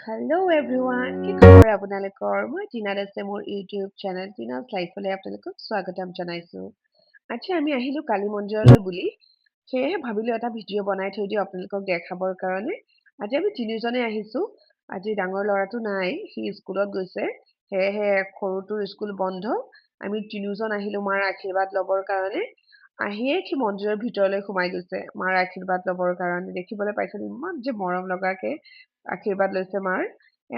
Hello' everyone, কি খবৰ আপোনালোকৰ? মই টিনা দাসে মোৰ ইউটিউব চেনেল টিনাজ লাইফলৈ আপোনালোকক স্বাগতম জনাইছোঁ। আজি আমি আহিলোঁ কালী মন্দিৰলৈ বুলি, সেয়েহে ভাবিলোঁ এটা ভিডিঅ' বনাই থৈ দিওঁ আপোনালোকক দেখাবৰ কাৰণে। আজি আমি তিনিজনে আহিছোঁ। আজি ডাঙৰ ল'ৰাটো নাই, সি স্কুলত গৈছে, সেয়েহে সৰুটোৰ স্কুল বন্ধ। আমি তিনিওজন আহিলোঁ মাৰ আশীৰ্বাদ ল'বৰ কাৰণে। আহিয়ে সি মন্দিৰৰ ভিতৰলৈ সোমাই গৈছে মাৰ আশীৰ্বাদ ল'বৰ কাৰণে। দেখিবলৈ পাইছে ইমান যে মৰম লগাকে আশীৰ্বাদ লৈছে মাৰ।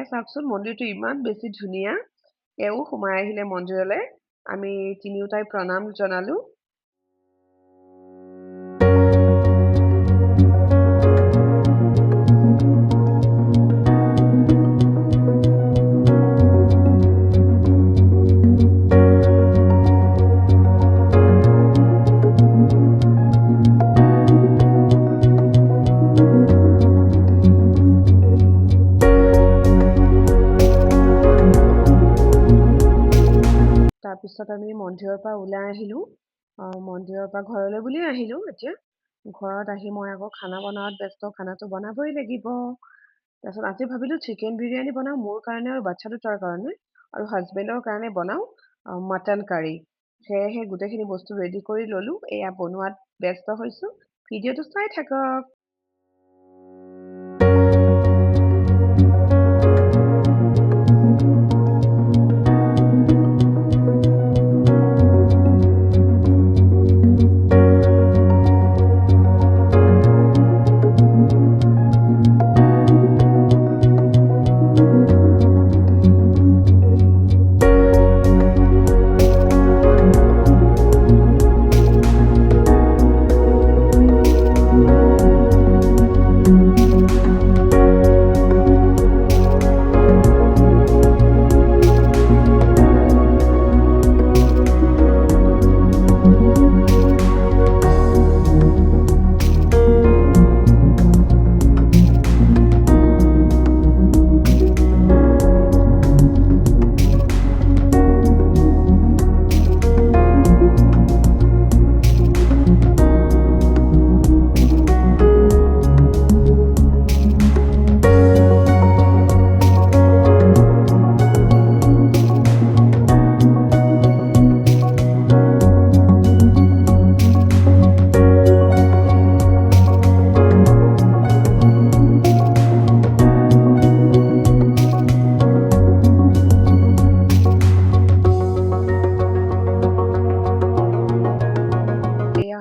চাওকচোন মন্দিৰটো ইমান বেছি ধুনীয়া। এওঁ সোমাই আহিলে মন্দিৰলৈ। আমি তিনিওটাই প্ৰণাম জনালোঁ। তাৰপিছত আমি মন্দিৰৰ পৰা ওলাই আহিলোঁ। মন্দিৰৰ পৰা ঘৰলৈ বুলিয়ে আহিলোঁ এতিয়া। ঘৰত আহি মই আকৌ খানা বনোৱাত ব্যস্ত, খানাটো বনাবই লাগিব। তাৰপিছত আজি ভাবিলোঁ চিকেন বিৰিয়ানী বনাওঁ মোৰ কাৰণে আৰু বাচ্ছা দুটাৰ কাৰণে, আৰু হাজবেণ্ডৰ কাৰণে বনাওঁ মটন কাৰী। সেয়েহে গোটেইখিনি বস্তু ৰেডি কৰি ল'লোঁ। এয়া বনোৱাত ব্যস্ত হৈছোঁ। ভিডিঅ'টো চাই থাকক।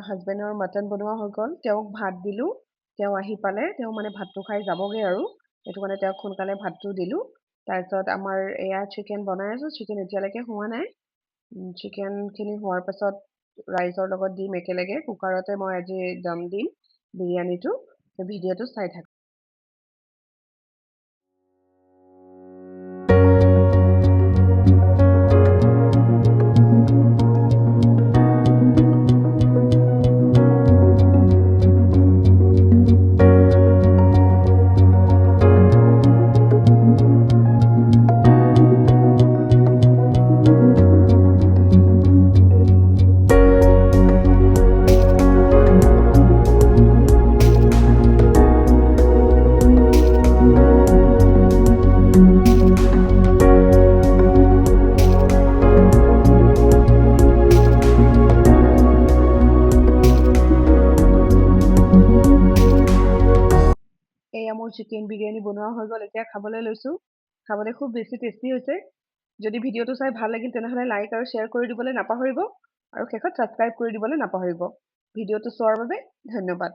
হাজবেণ্ডৰ মটন বনোৱা হৈ গ'ল। তেওঁক ভাত দিলোঁ। তেওঁ আহি পালে, তেওঁ মানে ভাতটো খাই যাবগৈ আৰু, সেইটো কাৰণে তেওঁক সোনকালে ভাতটো দিলোঁ। তাৰপিছত আমাৰ এয়া চিকেন বনাই আছোঁ। চিকেন এতিয়ালৈকে হোৱা নাই। চিকেনখিনি হোৱাৰ পাছত ৰাইজৰ লগত দিম একেলগে। কুকাৰতে মই আজি দম দিম বিৰিয়ানীটো। ভিডিঅ'টো চাই থাকক। এয়া মোৰ চিকেন বিৰিয়ানী বনোৱা হৈ গ'ল। এতিয়া খাবলৈ লৈছোঁ। খাবলৈ খুব বেছি টেষ্টি হৈছে। যদি ভিডিঅ'টো চাই ভাল লাগিল তেনেহ'লে লাইক আৰু শ্বেয়াৰ কৰি দিবলৈ নাপাহৰিব, আৰু শেষত ছাবস্ক্ৰাইব কৰি দিবলৈ নাপাহৰিব। ভিডিঅ'টো চোৱাৰ বাবে ধন্যবাদ।